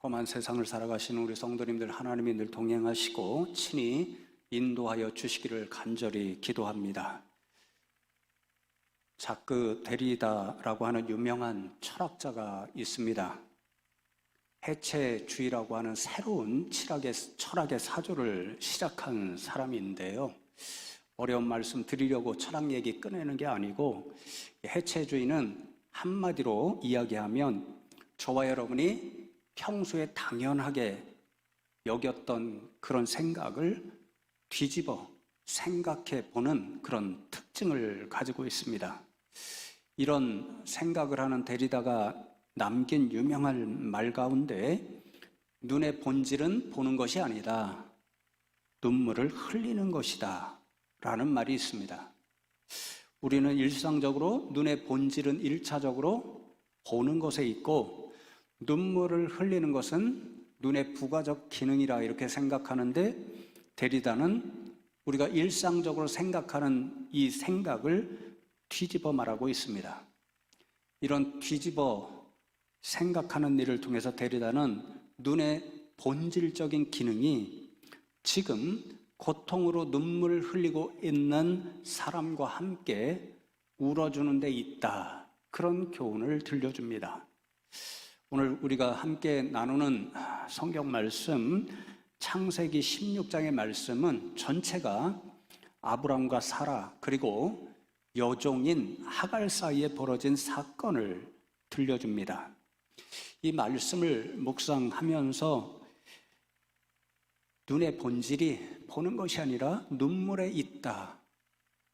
험한 세상을 살아가시는 우리 성도님들 하나님이 늘 동행하시고 친히 인도하여 주시기를 간절히 기도합니다. 자크 데리다라고 하는 유명한 철학자가 있습니다. 해체주의라고 하는 새로운 철학의 사조를 시작한 사람인데요. 어려운 말씀 드리려고 철학 얘기 꺼내는 게 아니고, 해체주의는 한마디로 이야기하면 저와 여러분이 평소에 당연하게 여겼던 그런 생각을 뒤집어 생각해 보는 그런 특징을 가지고 있습니다. 이런 생각을 하는 데리다가 남긴 유명한 말 가운데 눈의 본질은 보는 것이 아니다, 눈물을 흘리는 것이다 라는 말이 있습니다. 우리는 일상적으로 눈의 본질은 1차적으로 보는 것에 있고 눈물을 흘리는 것은 눈의 부가적 기능이라 이렇게 생각하는데, 데리다는 우리가 일상적으로 생각하는 이 생각을 뒤집어 말하고 있습니다. 이런 뒤집어 생각하는 일을 통해서 데리다는 눈의 본질적인 기능이 지금 고통으로 눈물을 흘리고 있는 사람과 함께 울어주는 데 있다, 그런 교훈을 들려줍니다. 오늘 우리가 함께 나누는 성경 말씀, 창세기 16장의 말씀은 전체가 아브람과 사라 그리고 여종인 하갈 사이에 벌어진 사건을 들려줍니다. 이 말씀을 묵상하면서 눈의 본질이 보는 것이 아니라 눈물에 있다,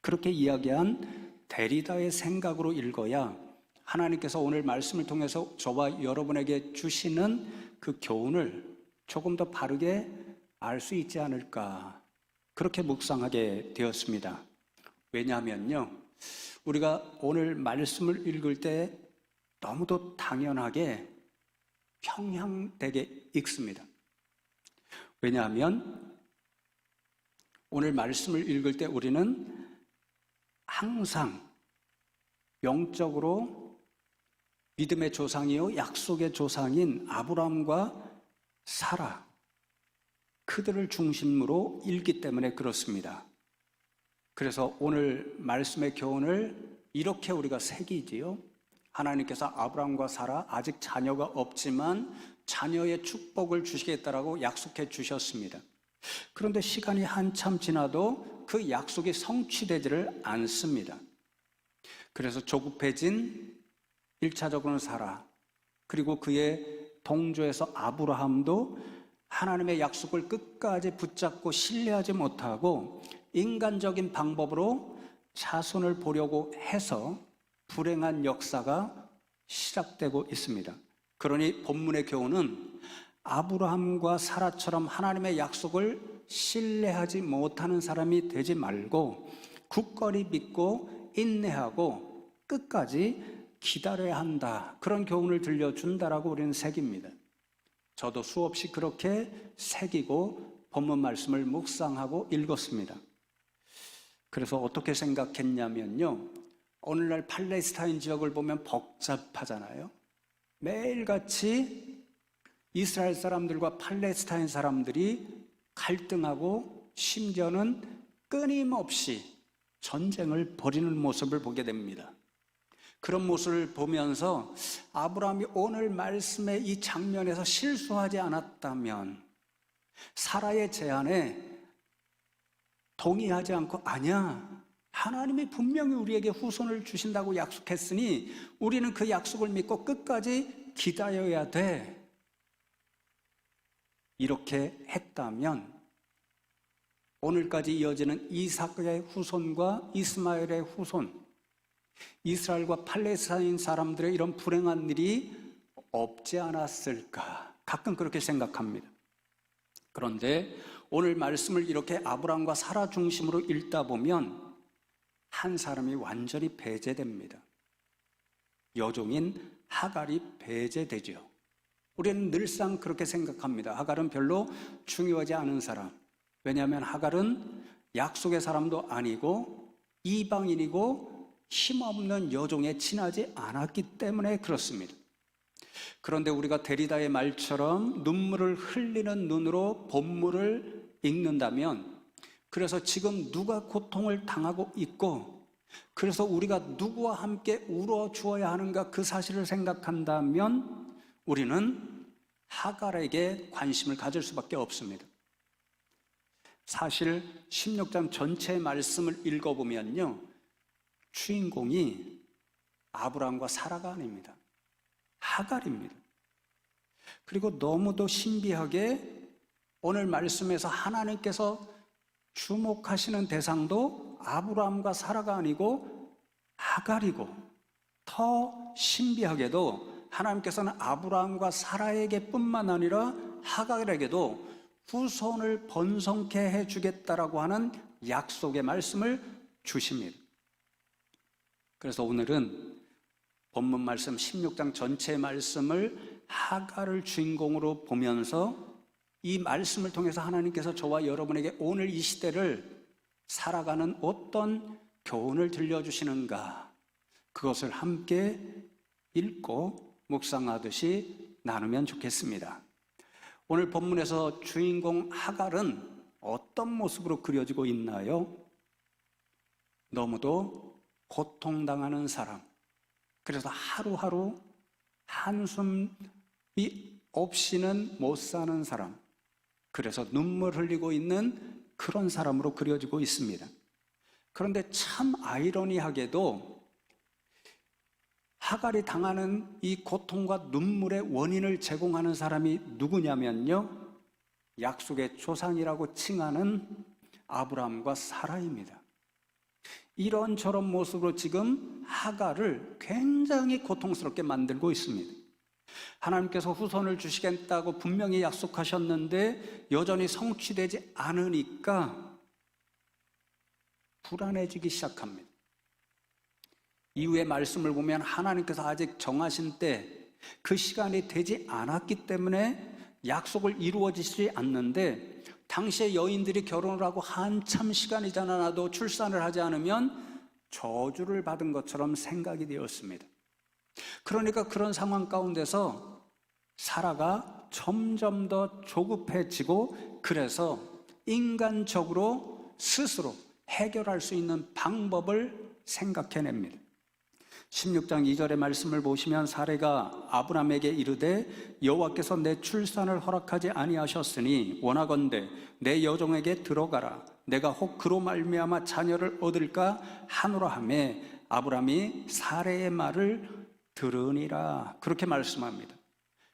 그렇게 이야기한 데리다의 생각으로 읽어야 하나님께서 오늘 말씀을 통해서 저와 여러분에게 주시는 그 교훈을 조금 더 바르게 알 수 있지 않을까, 그렇게 묵상하게 되었습니다. 왜냐하면요, 우리가 오늘 말씀을 읽을 때 너무도 당연하게 평양되게 읽습니다. 왜냐하면 오늘 말씀을 읽을 때 우리는 항상 영적으로 믿음의 조상이요 약속의 조상인 아브람과 사라, 그들을 중심으로 읽기 때문에 그렇습니다. 그래서 오늘 말씀의 교훈을 이렇게 우리가 새기지요. 하나님께서 아브람과 사라, 아직 자녀가 없지만 자녀의 축복을 주시겠다라고 약속해 주셨습니다. 그런데 시간이 한참 지나도 그 약속이 성취되지를 않습니다. 그래서 조급해진 1차적으로는 사라, 그리고 그의 동조에서 아브라함도 하나님의 약속을 끝까지 붙잡고 신뢰하지 못하고 인간적인 방법으로 자손을 보려고 해서 불행한 역사가 시작되고 있습니다. 그러니 본문의 교훈은 아브라함과 사라처럼 하나님의 약속을 신뢰하지 못하는 사람이 되지 말고 굳건히 믿고 인내하고 끝까지 기다려야 한다, 그런 교훈을 들려준다라고 우리는 새깁니다. 저도 수없이 그렇게 새기고 본문 말씀을 묵상하고 읽었습니다. 그래서 어떻게 생각했냐면요, 오늘날 팔레스타인 지역을 보면 복잡하잖아요. 매일같이 이스라엘 사람들과 팔레스타인 사람들이 갈등하고 심지어는 끊임없이 전쟁을 벌이는 모습을 보게 됩니다. 그런 모습을 보면서 아브라함이 오늘 말씀의 이 장면에서 실수하지 않았다면, 사라의 제안에 동의하지 않고 아니야, 하나님이 분명히 우리에게 후손을 주신다고 약속했으니 우리는 그 약속을 믿고 끝까지 기다려야 돼, 이렇게 했다면 오늘까지 이어지는 이삭의 후손과 이스마엘의 후손, 이스라엘과 팔레스타인 사람들의 이런 불행한 일이 없지 않았을까, 가끔 그렇게 생각합니다. 그런데 오늘 말씀을 이렇게 아브람과 사라 중심으로 읽다 보면 한 사람이 완전히 배제됩니다. 여종인 하갈이 배제되죠. 우리는 늘상 그렇게 생각합니다. 하갈은 별로 중요하지 않은 사람, 왜냐하면 하갈은 약속의 사람도 아니고 이방인이고 힘없는 여종에 친하지 않았기 때문에 그렇습니다. 그런데 우리가 데리다의 말처럼 눈물을 흘리는 눈으로 본문을 읽는다면, 그래서 지금 누가 고통을 당하고 있고, 그래서 우리가 누구와 함께 울어 주어야 하는가 그 사실을 생각한다면 우리는 하갈에게 관심을 가질 수밖에 없습니다. 사실 16장 전체의 말씀을 읽어보면요, 주인공이 아브라함과 사라가 아닙니다. 하갈입니다. 그리고 너무도 신비하게 오늘 말씀에서 하나님께서 주목하시는 대상도 아브라함과 사라가 아니고 하갈이고, 더 신비하게도 하나님께서는 아브라함과 사라에게 뿐만 아니라 하갈에게도 후손을 번성케 해주겠다라고 하는 약속의 말씀을 주십니다. 그래서 오늘은 본문 말씀 16장 전체의 말씀을 하갈을 주인공으로 보면서 이 말씀을 통해서 하나님께서 저와 여러분에게 오늘 이 시대를 살아가는 어떤 교훈을 들려주시는가, 그것을 함께 읽고 묵상하듯이 나누면 좋겠습니다. 오늘 본문에서 주인공 하갈은 어떤 모습으로 그려지고 있나요? 너무도 고통당하는 사람, 그래서 하루하루 한숨이 없이는 못 사는 사람, 그래서 눈물 흘리고 있는 그런 사람으로 그려지고 있습니다. 그런데 참 아이러니하게도 하갈이 당하는 이 고통과 눈물의 원인을 제공하는 사람이 누구냐면요, 약속의 조상이라고 칭하는 아브라함과 사라입니다. 이런저런 모습으로 지금 하갈을 굉장히 고통스럽게 만들고 있습니다. 하나님께서 후손을 주시겠다고 분명히 약속하셨는데 여전히 성취되지 않으니까 불안해지기 시작합니다. 이후의 말씀을 보면 하나님께서 아직 정하신 때 그 시간이 되지 않았기 때문에 약속을 이루어지지 않는데, 당시에 여인들이 결혼을 하고 한참 시간이 지나도 출산을 하지 않으면 저주를 받은 것처럼 생각이 되었습니다. 그러니까 그런 상황 가운데서 사라가 점점 더 조급해지고, 그래서 인간적으로 스스로 해결할 수 있는 방법을 생각해냅니다. 16장 2절의 말씀을 보시면 사라가 아브라함에게 이르되 여호와께서 내 출산을 허락하지 아니하셨으니 원하건대 내 여종에게 들어가라. 내가 혹 그로 말미암아 자녀를 얻을까 하노라 하매 아브라함이 사라의 말을 들으니라. 그렇게 말씀합니다.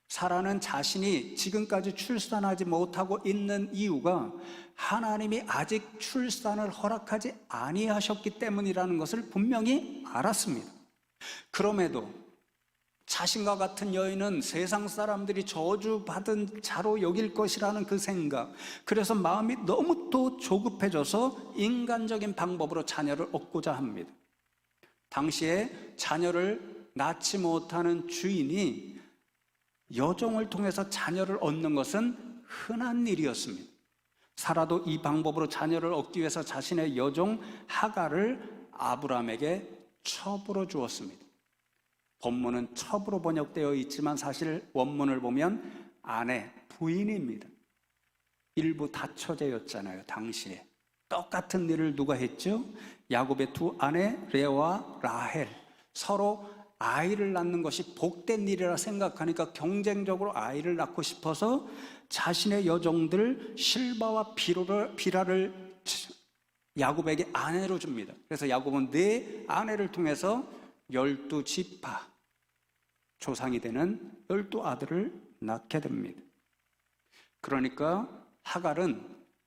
사라는 자신이 지금까지 출산하지 못하고 있는 이유가 하나님이 아직 출산을 허락하지 아니하셨기 때문이라는 것을 분명히 알았습니다. 그럼에도 자신과 같은 여인은 세상 사람들이 저주받은 자로 여길 것이라는 그 생각, 그래서 마음이 너무 또 조급해져서 인간적인 방법으로 자녀를 얻고자 합니다. 당시에 자녀를 낳지 못하는 주인이 여종을 통해서 자녀를 얻는 것은 흔한 일이었습니다. 사라도 이 방법으로 자녀를 얻기 위해서 자신의 여종 하갈을 아브라함에게 첩으로 주었습니다. 본문은 첩으로 번역되어 있지만 사실 원문을 보면 아내, 부인입니다. 일부 다처제였잖아요. 당시에 똑같은 일을 누가 했죠? 야곱의 두 아내 레아와 라헬, 서로 아이를 낳는 것이 복된 일이라 생각하니까 경쟁적으로 아이를 낳고 싶어서 자신의 여종들 실바와 비라를 야곱에게 아내로 줍니다. 그래서 야곱은 네 아내를 통해서 12지파 조상이 되는 12아들을 낳게 됩니다. 그러니까 하갈은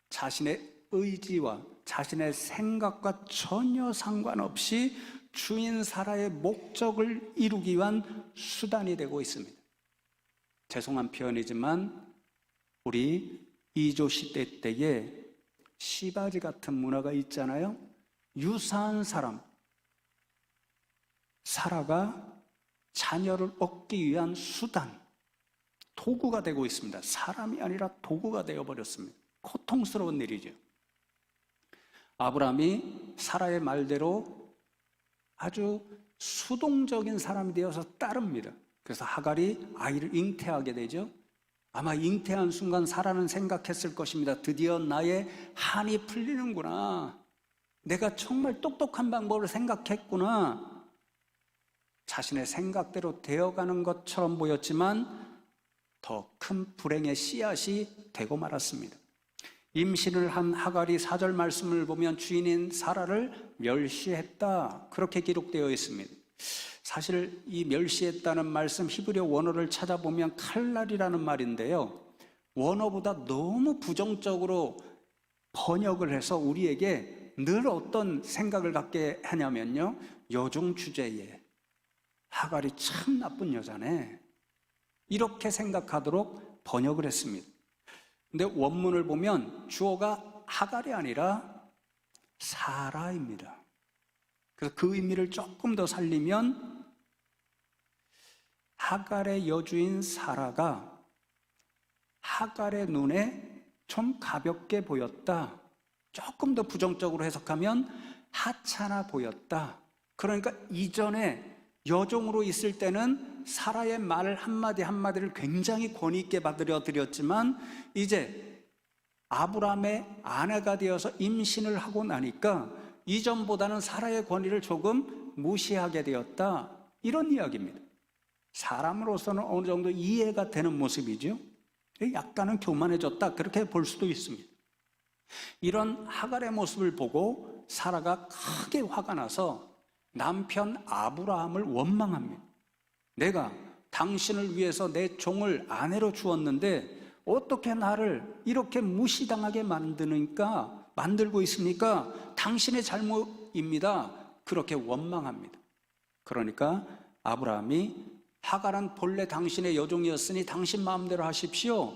자신의 의지와 자신의 생각과 전혀 상관없이 주인 사라의 목적을 이루기 위한 수단이 되고 있습니다. 죄송한 표현이지만 우리 이조 시대 때에 시바지 같은 문화가 있잖아요. 유사한 사람, 사라가 자녀를 얻기 위한 수단, 도구가 되고 있습니다. 사람이 아니라 도구가 되어버렸습니다. 고통스러운 일이죠. 아브라함이 사라의 말대로 아주 수동적인 사람이 되어서 따릅니다. 그래서 하갈이 아이를 잉태하게 되죠. 아마 잉태한 순간 사라는 생각했을 것입니다. 드디어 나의 한이 풀리는구나. 내가 정말 똑똑한 방법을 생각했구나. 자신의 생각대로 되어가는 것처럼 보였지만 더 큰 불행의 씨앗이 되고 말았습니다. 임신을 한 하갈이 4절 말씀을 보면 주인인 사라를 멸시했다, 그렇게 기록되어 있습니다. 사실 이 멸시했다는 말씀 히브리어 원어를 찾아보면 칼날이라는 말인데요, 원어보다 너무 부정적으로 번역을 해서 우리에게 늘 어떤 생각을 갖게 하냐면요, 여종 주제에 하갈이 참 나쁜 여자네, 이렇게 생각하도록 번역을 했습니다. 근데 원문을 보면 주어가 하갈이 아니라 사라입니다. 그래서 그 의미를 조금 더 살리면 하갈의 여주인 사라가 하갈의 눈에 좀 가볍게 보였다. 조금 더 부정적으로 해석하면 하찮아 보였다. 그러니까 이전에 여종으로 있을 때는 사라의 말 한마디 한마디를 굉장히 권위 있게 받아들였지만 이제 아브라함의 아내가 되어서 임신을 하고 나니까 이전보다는 사라의 권위를 조금 무시하게 되었다, 이런 이야기입니다. 사람으로서는 어느 정도 이해가 되는 모습이죠. 약간은 교만해졌다, 그렇게 볼 수도 있습니다. 이런 하갈의 모습을 보고 사라가 크게 화가 나서 남편 아브라함을 원망합니다. 내가 당신을 위해서 내 종을 아내로 주었는데 어떻게 나를 이렇게 무시당하게 만들고 있습니까? 당신의 잘못입니다. 그렇게 원망합니다. 그러니까 아브라함이 하갈은 본래 당신의 여종이었으니 당신 마음대로 하십시오,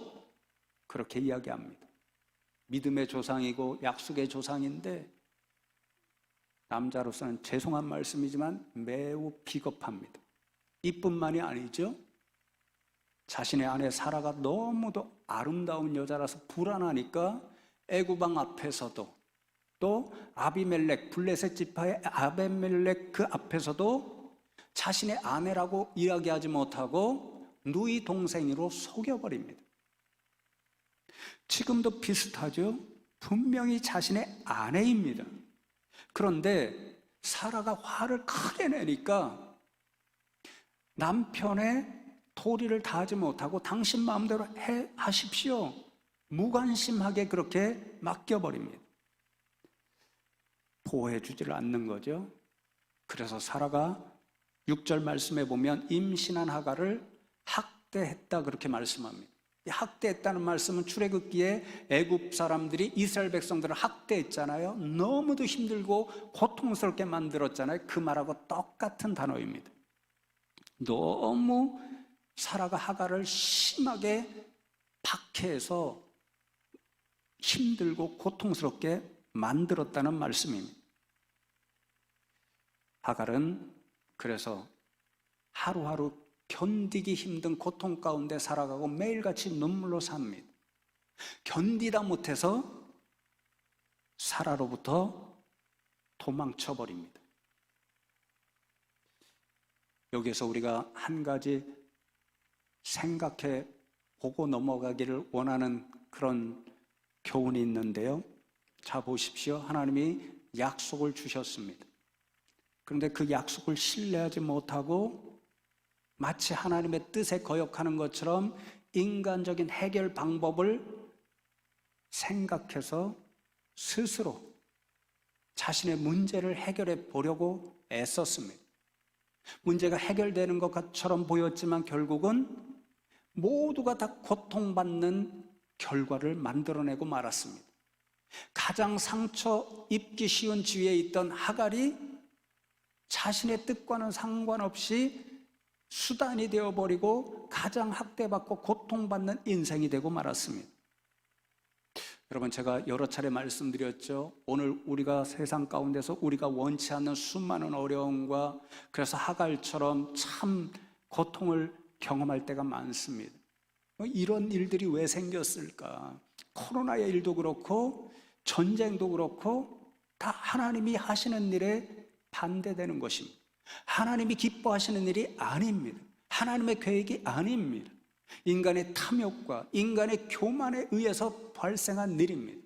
그렇게 이야기합니다. 믿음의 조상이고 약속의 조상인데 남자로서는 죄송한 말씀이지만 매우 비겁합니다. 이뿐만이 아니죠. 자신의 아내 사라가 너무도 아름다운 여자라서 불안하니까 애굽 왕 앞에서도 또 아비멜렉, 블레셋 지파의 아비멜렉 그 앞에서도 자신의 아내라고 이야기하지 못하고 누이 동생으로 속여버립니다. 지금도 비슷하죠. 분명히 자신의 아내입니다. 그런데 사라가 화를 크게 내니까 남편의 도리를 다하지 못하고 당신 마음대로 하십시오, 무관심하게 그렇게 맡겨버립니다. 보호해주지를 않는 거죠. 그래서 사라가 6절 말씀에 보면 임신한 하갈을 학대했다, 그렇게 말씀합니다. 학대했다는 말씀은 출애굽기에 애굽 사람들이 이스라엘 백성들을 학대했잖아요. 너무도 힘들고 고통스럽게 만들었잖아요. 그 말하고 똑같은 단어입니다. 너무 사라가 하갈을 심하게 박해해서 힘들고 고통스럽게 만들었다는 말씀입니다. 하갈은 그래서 하루하루 견디기 힘든 고통 가운데 살아가고 매일같이 눈물로 삽니다. 견디다 못해서 사라로부터 도망쳐 버립니다. 여기에서 우리가 한 가지 생각해 보고 넘어가기를 원하는 그런 교훈이 있는데요. 자, 보십시오. 하나님이 약속을 주셨습니다. 그런데 그 약속을 신뢰하지 못하고 마치 하나님의 뜻에 거역하는 것처럼 인간적인 해결 방법을 생각해서 스스로 자신의 문제를 해결해 보려고 애썼습니다. 문제가 해결되는 것처럼 보였지만 결국은 모두가 다 고통받는 결과를 만들어내고 말았습니다. 가장 상처 입기 쉬운 지위에 있던 하갈이 자신의 뜻과는 상관없이 수단이 되어버리고 가장 학대받고 고통받는 인생이 되고 말았습니다. 여러분, 제가 여러 차례 말씀드렸죠. 오늘 우리가 세상 가운데서 우리가 원치 않는 수많은 어려움과 그래서 하갈처럼 참 고통을 경험할 때가 많습니다. 이런 일들이 왜 생겼을까? 코로나의 일도 그렇고 전쟁도 그렇고 다 하나님이 하시는 일에 반대되는 것입니다. 하나님이 기뻐하시는 일이 아닙니다. 하나님의 계획이 아닙니다. 인간의 탐욕과 인간의 교만에 의해서 발생한 일입니다.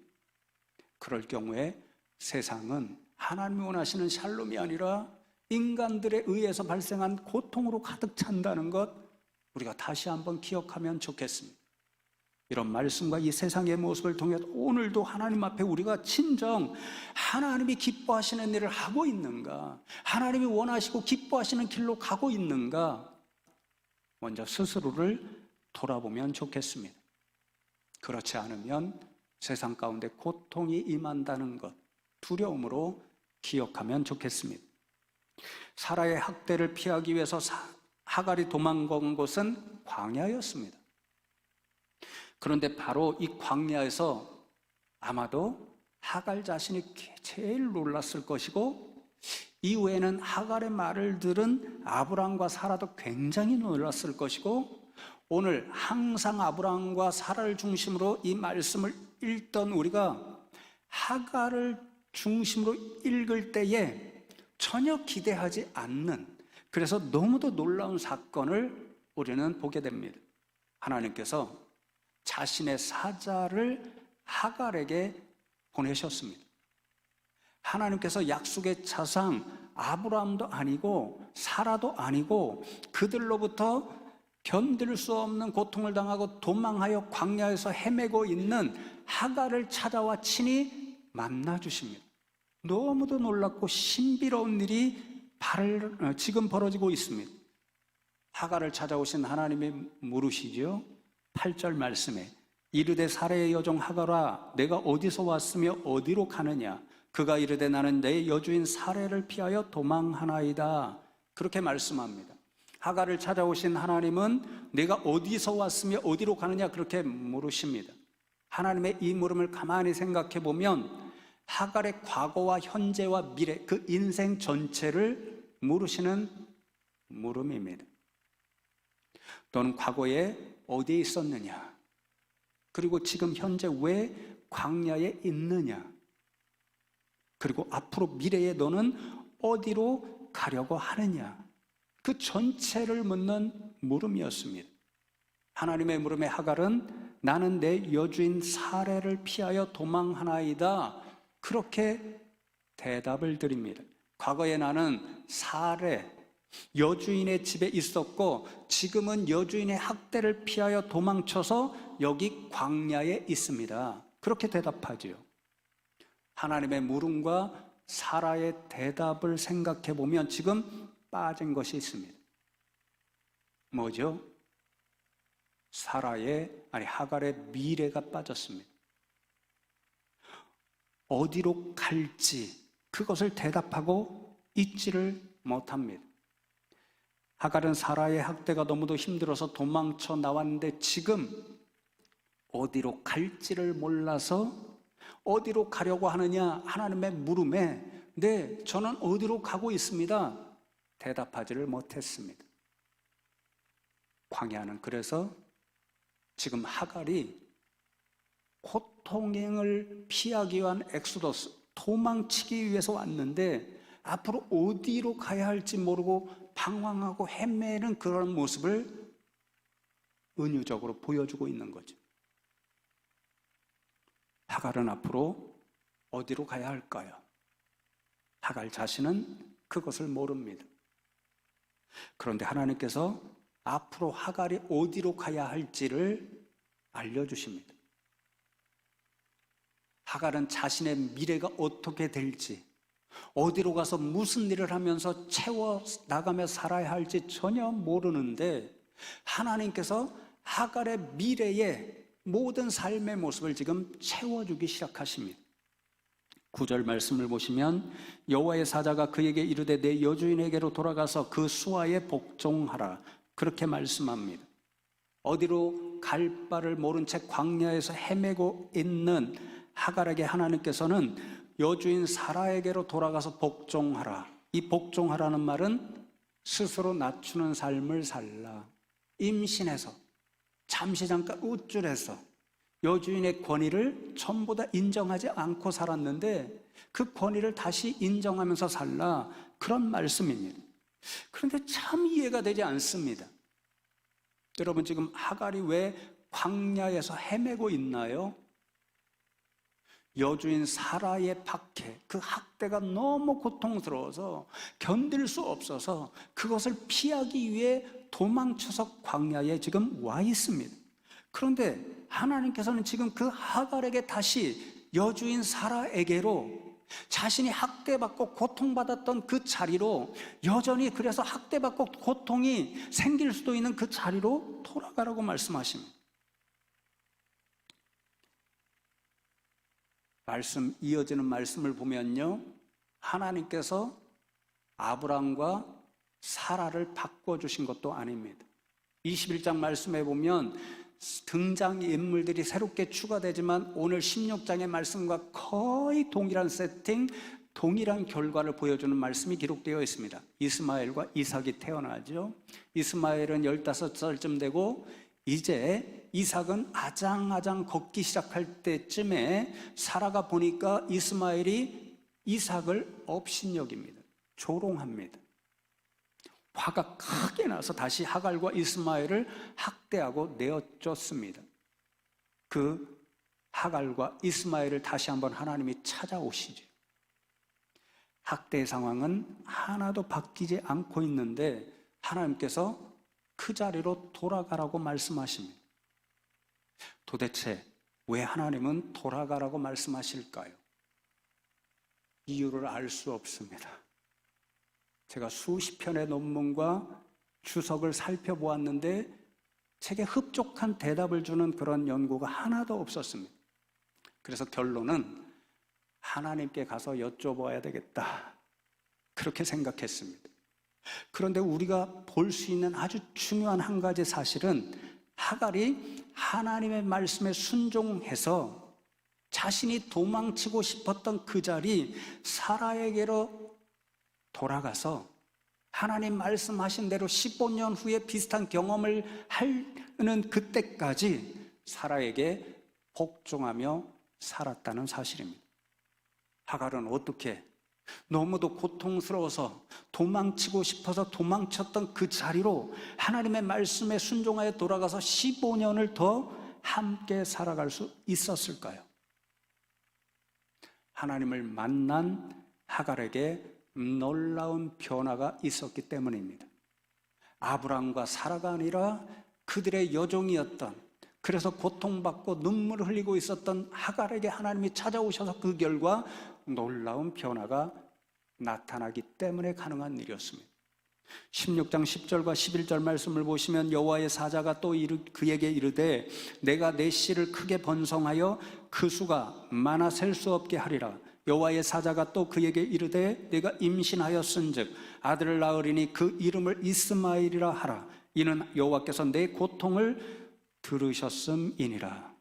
그럴 경우에 세상은 하나님이 원하시는 샬롬이 아니라 인간들에 의해서 발생한 고통으로 가득 찬다는 것, 우리가 다시 한번 기억하면 좋겠습니다. 이런 말씀과 이 세상의 모습을 통해 오늘도 하나님 앞에 우리가 진정 하나님이 기뻐하시는 일을 하고 있는가, 하나님이 원하시고 기뻐하시는 길로 가고 있는가, 먼저 스스로를 돌아보면 좋겠습니다. 그렇지 않으면 세상 가운데 고통이 임한다는 것, 두려움으로 기억하면 좋겠습니다. 사라의 학대를 피하기 위해서 하갈이 도망간 곳은 광야였습니다. 그런데 바로 이 광야에서 아마도 하갈 자신이 제일 놀랐을 것이고, 이후에는 하갈의 말을 들은 아브람과 사라도 굉장히 놀랐을 것이고, 오늘 항상 아브람과 사라를 중심으로 이 말씀을 읽던 우리가 하갈을 중심으로 읽을 때에 전혀 기대하지 않는, 그래서 너무도 놀라운 사건을 우리는 보게 됩니다. 하나님께서 자신의 사자를 하갈에게 보내셨습니다. 하나님께서 약속의 자상 아브라함도 아니고 사라도 아니고 그들로부터 견딜 수 없는 고통을 당하고 도망하여 광야에서 헤매고 있는 하갈을 찾아와 친히 만나 주십니다. 너무도 놀랍고 신비로운 일이 지금 벌어지고 있습니다. 하갈을 찾아오신 하나님이 물으시죠. 8절 말씀에 이르되 사라의 여종 하갈아 내가 어디서 왔으며 어디로 가느냐. 그가 이르되 나는 내 여주인 사라를 피하여 도망하나이다. 그렇게 말씀합니다. 하갈을 찾아오신 하나님은 내가 어디서 왔으며 어디로 가느냐 그렇게 물으십니다. 하나님의 이 물음을 가만히 생각해 보면 하갈의 과거와 현재와 미래, 그 인생 전체를 물으시는 물음입니다. 너는 과거에 어디에 있었느냐? 그리고 지금 현재 왜 광야에 있느냐? 그리고 앞으로 미래에 너는 어디로 가려고 하느냐? 그 전체를 묻는 물음이었습니다. 하나님의 물음에 하갈은 나는 내 여주인 사라를 피하여 도망하나이다. 그렇게 대답을 드립니다. 과거에 나는 사라, 여주인의 집에 있었고 지금은 여주인의 학대를 피하여 도망쳐서 여기 광야에 있습니다. 그렇게 대답하지요. 하나님의 물음과 사라의 대답을 생각해 보면 지금 빠진 것이 있습니다. 뭐죠? 하갈의 미래가 빠졌습니다. 어디로 갈지 그것을 대답하고 있지를 못합니다. 하갈은 사라의 학대가 너무도 힘들어서 도망쳐 나왔는데 지금 어디로 갈지를 몰라서 어디로 가려고 하느냐 하나님의 물음에 네, 저는 어디로 가고 있습니다. 대답하지를 못했습니다. 광야는 그래서 지금 하갈이 고통을 피하기 위한 엑소더스, 도망치기 위해서 왔는데 앞으로 어디로 가야 할지 모르고 방황하고 헤매는 그런 모습을 은유적으로 보여주고 있는 거죠. 하갈은 앞으로 어디로 가야 할까요? 하갈 자신은 그것을 모릅니다. 그런데 하나님께서 앞으로 하갈이 어디로 가야 할지를 알려주십니다. 하갈은 자신의 미래가 어떻게 될지, 어디로 가서 무슨 일을 하면서 채워나가며 살아야 할지 전혀 모르는데 하나님께서 하갈의 미래의 모든 삶의 모습을 지금 채워주기 시작하십니다. 9절 말씀을 보시면 여호와의 사자가 그에게 이르되 내 여주인에게로 돌아가서 그 수하에 복종하라. 그렇게 말씀합니다. 어디로 갈 바를 모른 채 광야에서 헤매고 있는 하갈에게 하나님께서는 여주인 사라에게로 돌아가서 복종하라. 이 복종하라는 말은 스스로 낮추는 삶을 살라. 임신해서 잠시 잠깐 우쭐해서 여주인의 권위를 전부 다 인정하지 않고 살았는데 그 권위를 다시 인정하면서 살라. 그런 말씀입니다. 그런데 참 이해가 되지 않습니다. 여러분, 지금 하갈이 왜 광야에서 헤매고 있나요? 여주인 사라의 박해, 그 학대가 너무 고통스러워서 견딜 수 없어서 그것을 피하기 위해 도망쳐서 광야에 지금 와 있습니다. 그런데 하나님께서는 지금 그 하갈에게 다시 여주인 사라에게로 자신이 학대받고 고통받았던 그 자리로, 여전히 그래서 학대받고 고통이 생길 수도 있는 그 자리로 돌아가라고 말씀하십니다. 이어지는 말씀을 보면요, 하나님께서 아브람과 사라를 바꿔주신 것도 아닙니다. 21장 말씀에 보면 등장인물들이 새롭게 추가되지만 오늘 16장의 말씀과 거의 동일한 세팅, 동일한 결과를 보여주는 말씀이 기록되어 있습니다. 이스마엘과 이삭이 태어나죠. 이스마엘은 15살쯤 되고 이제 이삭은 아장아장 걷기 시작할 때쯤에 사라가 보니까 이스마엘이 이삭을 업신여깁니다. 조롱합니다. 화가 크게 나서 다시 하갈과 이스마엘을 학대하고 내어쫓습니다. 그 하갈과 이스마엘을 다시 한번 하나님이 찾아오시죠. 학대의 상황은 하나도 바뀌지 않고 있는데 하나님께서 그 자리로 돌아가라고 말씀하십니다. 도대체 왜 하나님은 돌아가라고 말씀하실까요? 이유를 알 수 없습니다. 제가 수십 편의 논문과 주석을 살펴보았는데 책에 흡족한 대답을 주는 그런 연구가 하나도 없었습니다. 그래서 결론은 하나님께 가서 여쭤봐야 되겠다, 그렇게 생각했습니다. 그런데 우리가 볼 수 있는 아주 중요한 한 가지 사실은 하갈이 하나님의 말씀에 순종해서 자신이 도망치고 싶었던 그 자리 사라에게로 돌아가서 하나님 말씀하신 대로 15년 후에 비슷한 경험을 하는 그때까지 사라에게 복종하며 살았다는 사실입니다. 하갈은 어떻게 너무도 고통스러워서 도망치고 싶어서 도망쳤던 그 자리로 하나님의 말씀에 순종하여 돌아가서 15년을 더 함께 살아갈 수 있었을까요? 하나님을 만난 하갈에게 놀라운 변화가 있었기 때문입니다. 아브람과 사라가 아니라 그들의 여종이었던, 그래서 고통받고 눈물을 흘리고 있었던 하갈에게 하나님이 찾아오셔서 그 결과 놀라운 변화가 나타나기 때문에 가능한 일이었습니다. 16장 10절과 11절 말씀을 보시면 여호와의 사자가 또 그에게 이르되 내가 내 씨를 크게 번성하여 그 수가 많아 셀 수 없게 하리라. 여호와의 사자가 또 그에게 이르되 내가 임신하였은즉 아들을 낳으리니 그 이름을 이스마엘이라 하라. 이는 여호와께서 내 고통을 들으셨음이니라.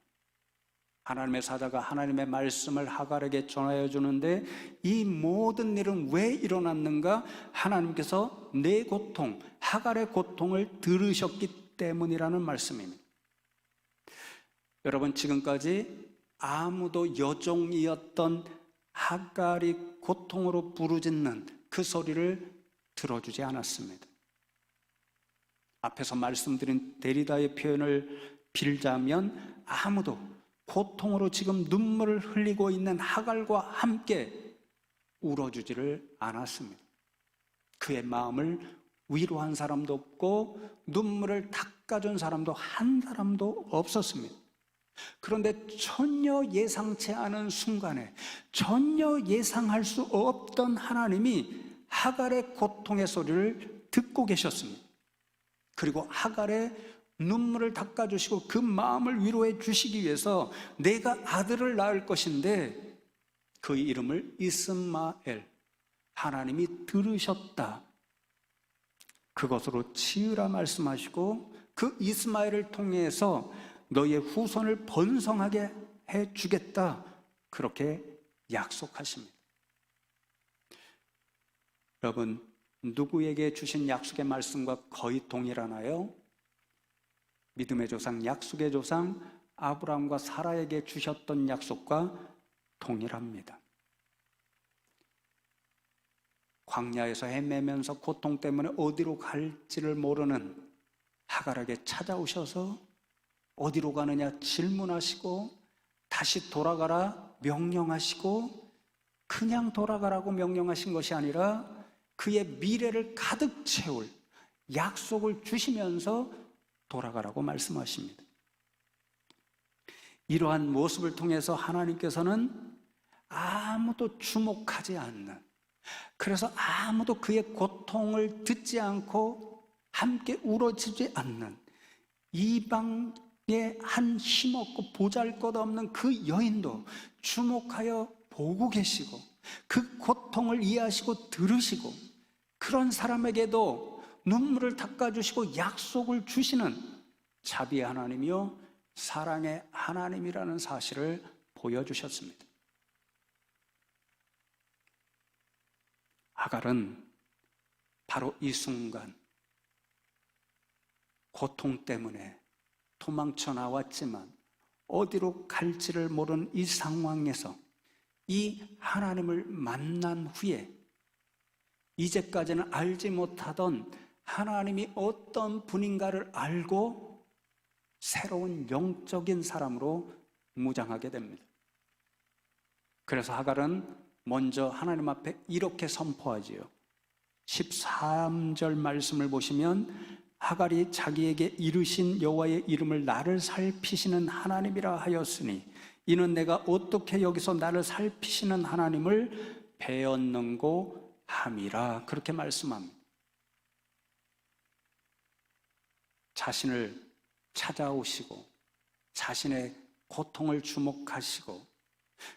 하나님의 사자가 하나님의 말씀을 하갈에게 전하여 주는데 이 모든 일은 왜 일어났는가? 하나님께서 내 고통, 하갈의 고통을 들으셨기 때문이라는 말씀입니다. 여러분, 지금까지 아무도 여종이었던 하갈이 고통으로 부르짖는 그 소리를 들어주지 않았습니다. 앞에서 말씀드린 데리다의 표현을 빌자면 아무도 고통으로 지금 눈물을 흘리고 있는 하갈과 함께 울어주지를 않았습니다. 그의 마음을 위로한 사람도 없고 눈물을 닦아준 사람도 한 사람도 없었습니다. 그런데 전혀 예상치 않은 순간에 전혀 예상할 수 없던 하나님이 하갈의 고통의 소리를 듣고 계셨습니다. 그리고 하갈의 눈물을 닦아주시고 그 마음을 위로해 주시기 위해서 내가 아들을 낳을 것인데 그 이름을 이스마엘, 하나님이 들으셨다, 그것으로 지으라 말씀하시고 그 이스마엘을 통해서 너의 후손을 번성하게 해주겠다, 그렇게 약속하십니다. 여러분, 누구에게 주신 약속의 말씀과 거의 동일하나요? 믿음의 조상, 약속의 조상 아브라함과 사라에게 주셨던 약속과 동일합니다. 광야에서 헤매면서 고통 때문에 어디로 갈지를 모르는 하갈에게 찾아오셔서 어디로 가느냐 질문하시고 다시 돌아가라 명령하시고 그냥 돌아가라고 명령하신 것이 아니라 그의 미래를 가득 채울 약속을 주시면서 돌아가라고 말씀하십니다. 이러한 모습을 통해서 하나님께서는 아무도 주목하지 않는, 그래서 아무도 그의 고통을 듣지 않고 함께 울어주지 않는 이방의 한 힘없고 보잘것없는 그 여인도 주목하여 보고 계시고 그 고통을 이해하시고 들으시고 그런 사람에게도 눈물을 닦아주시고 약속을 주시는 자비의 하나님이요 사랑의 하나님이라는 사실을 보여주셨습니다. 하갈은 바로 이 순간 고통 때문에 도망쳐 나왔지만 어디로 갈지를 모르는 이 상황에서 이 하나님을 만난 후에 이제까지는 알지 못하던 하나님이 어떤 분인가를 알고 새로운 영적인 사람으로 무장하게 됩니다. 그래서 하갈은 먼저 하나님 앞에 이렇게 선포하지요. 13절 말씀을 보시면 하갈이 자기에게 이르신 여호와의 이름을 나를 살피시는 하나님이라 하였으니 이는 내가 어떻게 여기서 나를 살피시는 하나님을 배웠는고 함이라, 그렇게 말씀합니다. 자신을 찾아오시고 자신의 고통을 주목하시고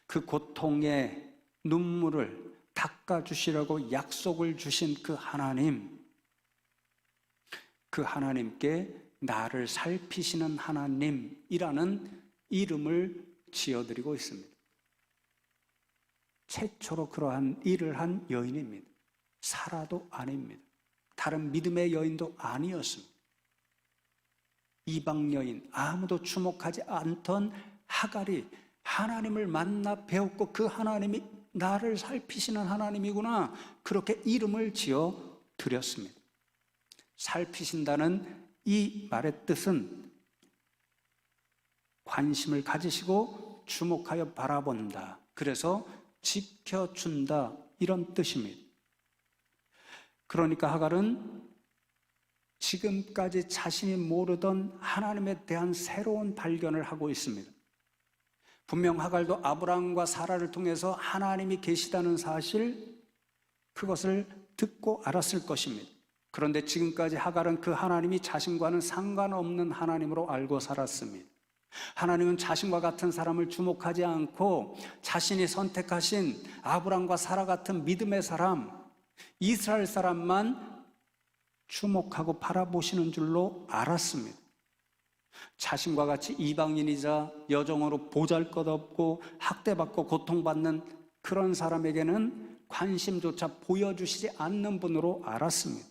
그 고통의 눈물을 닦아주시라고 약속을 주신 그 하나님, 그 하나님께 나를 살피시는 하나님이라는 이름을 지어드리고 있습니다. 최초로 그러한 일을 한 여인입니다. 사라도 아닙니다. 다른 믿음의 여인도 아니었습니다. 이방 여인, 아무도 주목하지 않던 하갈이 하나님을 만나 배웠고 그 하나님이 나를 살피시는 하나님이구나, 그렇게 이름을 지어 드렸습니다. 살피신다는 이 말의 뜻은 관심을 가지시고 주목하여 바라본다, 그래서 지켜준다, 이런 뜻입니다. 그러니까 하갈은 지금까지 자신이 모르던 하나님에 대한 새로운 발견을 하고 있습니다. 분명 하갈도 아브라함과 사라를 통해서 하나님이 계시다는 사실, 그것을 듣고 알았을 것입니다. 그런데 지금까지 하갈은 그 하나님이 자신과는 상관없는 하나님으로 알고 살았습니다. 하나님은 자신과 같은 사람을 주목하지 않고 자신이 선택하신 아브라함과 사라 같은 믿음의 사람, 이스라엘 사람만 주목하고 바라보시는 줄로 알았습니다. 자신과 같이 이방인이자 여종으로 보잘것없고 학대받고 고통받는 그런 사람에게는 관심조차 보여주시지 않는 분으로 알았습니다.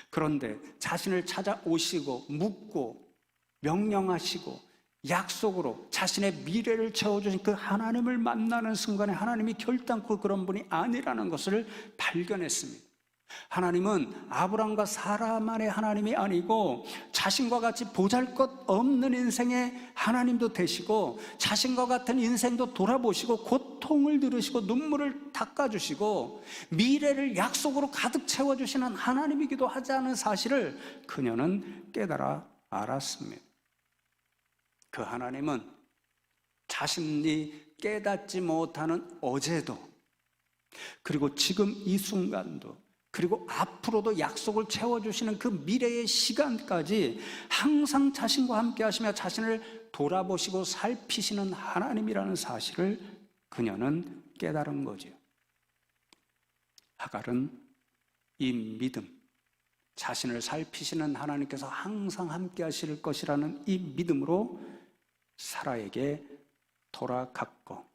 그런데 자신을 찾아오시고 묻고 명령하시고 약속으로 자신의 미래를 채워주신 그 하나님을 만나는 순간에 하나님이 결단코 그런 분이 아니라는 것을 발견했습니다. 하나님은 아브라함과 사라만의 하나님이 아니고 자신과 같이 보잘것없는 인생의 하나님도 되시고 자신과 같은 인생도 돌아보시고 고통을 들으시고 눈물을 닦아주시고 미래를 약속으로 가득 채워주시는 하나님이기도 하다는 사실을 그녀는 깨달아 알았습니다. 그 하나님은 자신이 깨닫지 못하는 어제도, 그리고 지금 이 순간도, 그리고 앞으로도 약속을 채워주시는 그 미래의 시간까지 항상 자신과 함께 하시며 자신을 돌아보시고 살피시는 하나님이라는 사실을 그녀는 깨달은 거죠. 하갈은 이 믿음, 자신을 살피시는 하나님께서 항상 함께 하실 것이라는 이 믿음으로 사라에게 돌아갔고,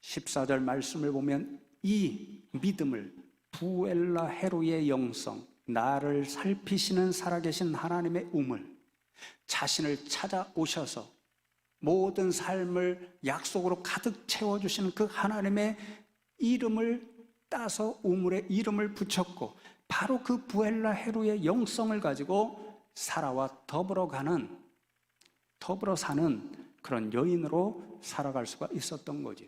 14절 말씀을 보면 이 믿음을 부엘라 헤로의 영성, 나를 살피시는 살아계신 하나님의 우물, 자신을 찾아오셔서 모든 삶을 약속으로 가득 채워주시는 그 하나님의 이름을 따서 우물에 이름을 붙였고, 바로 그 부엘라 헤로의 영성을 가지고 사라와 더불어 사는 그런 여인으로 살아갈 수가 있었던 거죠.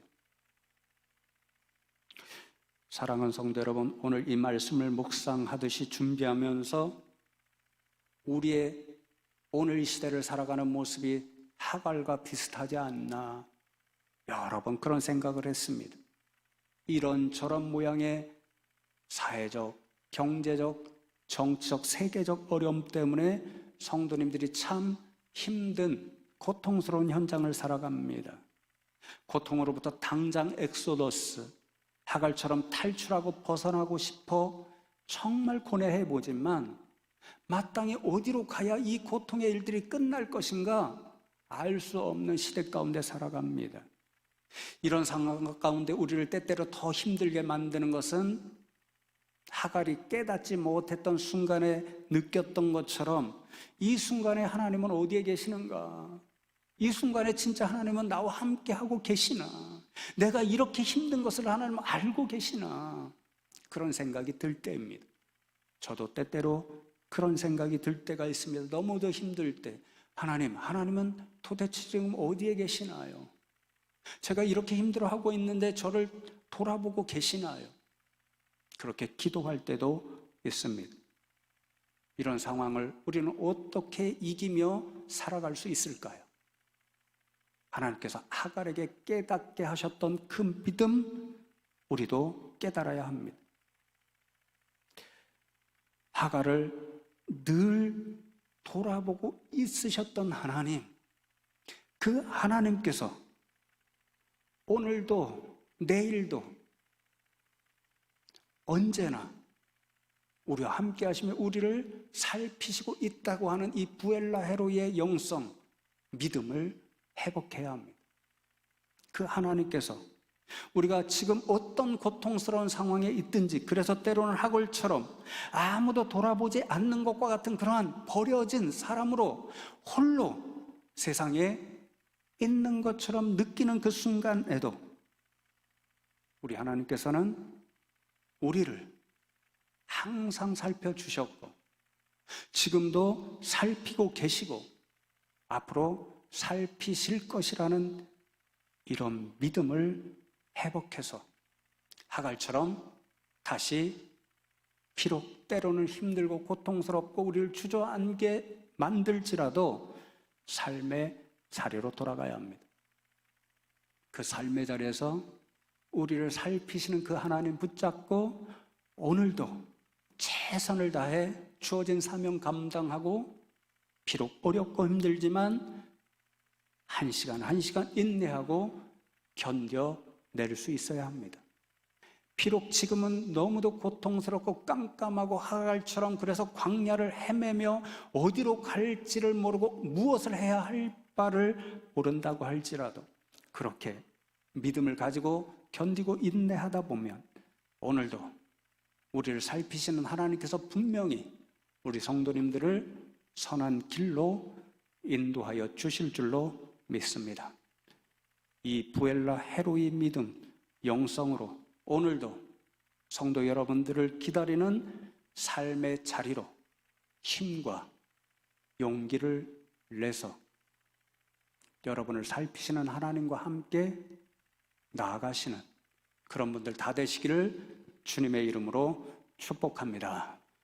사랑하는 성도 여러분, 오늘 이 말씀을 묵상하듯이 준비하면서 우리의 오늘 이 시대를 살아가는 모습이 하갈과 비슷하지 않나, 여러 번 그런 생각을 했습니다. 이런저런 모양의 사회적, 경제적, 정치적, 세계적 어려움 때문에 성도님들이 참 힘든 고통스러운 현장을 살아갑니다. 고통으로부터 당장 엑소더스, 하갈처럼 탈출하고 벗어나고 싶어 정말 고뇌해보지만 마땅히 어디로 가야 이 고통의 일들이 끝날 것인가 알 수 없는 시대 가운데 살아갑니다. 이런 상황 가운데 우리를 때때로 더 힘들게 만드는 것은 하갈이 깨닫지 못했던 순간에 느꼈던 것처럼 이 순간에 하나님은 어디에 계시는가? 이 순간에 진짜 하나님은 나와 함께 하고 계시나? 내가 이렇게 힘든 것을 하나님은 알고 계시나? 그런 생각이 들 때입니다. 저도 때때로 그런 생각이 들 때가 있습니다. 너무도 힘들 때 하나님은 도대체 지금 어디에 계시나요? 제가 이렇게 힘들어하고 있는데 저를 돌아보고 계시나요? 그렇게 기도할 때도 있습니다. 이런 상황을 우리는 어떻게 이기며 살아갈 수 있을까요? 하나님께서 하갈에게 깨닫게 하셨던 그 믿음, 우리도 깨달아야 합니다. 하갈을 늘 돌아보고 있으셨던 하나님, 그 하나님께서 오늘도 내일도 언제나 우리와 함께 하시며 우리를 살피시고 있다고 하는 이 부엘라 헤로이의 영성, 믿음을 회복해야 합니다. 그 하나님께서 우리가 지금 어떤 고통스러운 상황에 있든지, 그래서 때로는 하갈처럼 아무도 돌아보지 않는 것과 같은 그러한 버려진 사람으로 홀로 세상에 있는 것처럼 느끼는 그 순간에도 우리 하나님께서는 우리를 항상 살펴주셨고 지금도 살피고 계시고 앞으로 살피실 것이라는 이런 믿음을 회복해서 하갈처럼 다시 비록 때로는 힘들고 고통스럽고 우리를 주저앉게 만들지라도 삶의 자리로 돌아가야 합니다. 그 삶의 자리에서 우리를 살피시는 그 하나님 붙잡고 오늘도 최선을 다해 주어진 사명 감당하고 비록 어렵고 힘들지만 한 시간 한 시간 인내하고 견뎌낼 수 있어야 합니다. 비록 지금은 너무도 고통스럽고 깜깜하고 하갈처럼 그래서 광야를 헤매며 어디로 갈지를 모르고 무엇을 해야 할 바를 모른다고 할지라도 그렇게 믿음을 가지고 견디고 인내하다 보면 오늘도 우리를 살피시는 하나님께서 분명히 우리 성도님들을 선한 길로 인도하여 주실 줄로 믿습니다. 이 부엘라 헤로이 믿음, 영성으로 오늘도 성도 여러분들을 기다리는 삶의 자리로 힘과 용기를 내서 여러분을 살피시는 하나님과 함께 나아가시는 그런 분들 다 되시기를 주님의 이름으로 축복합니다.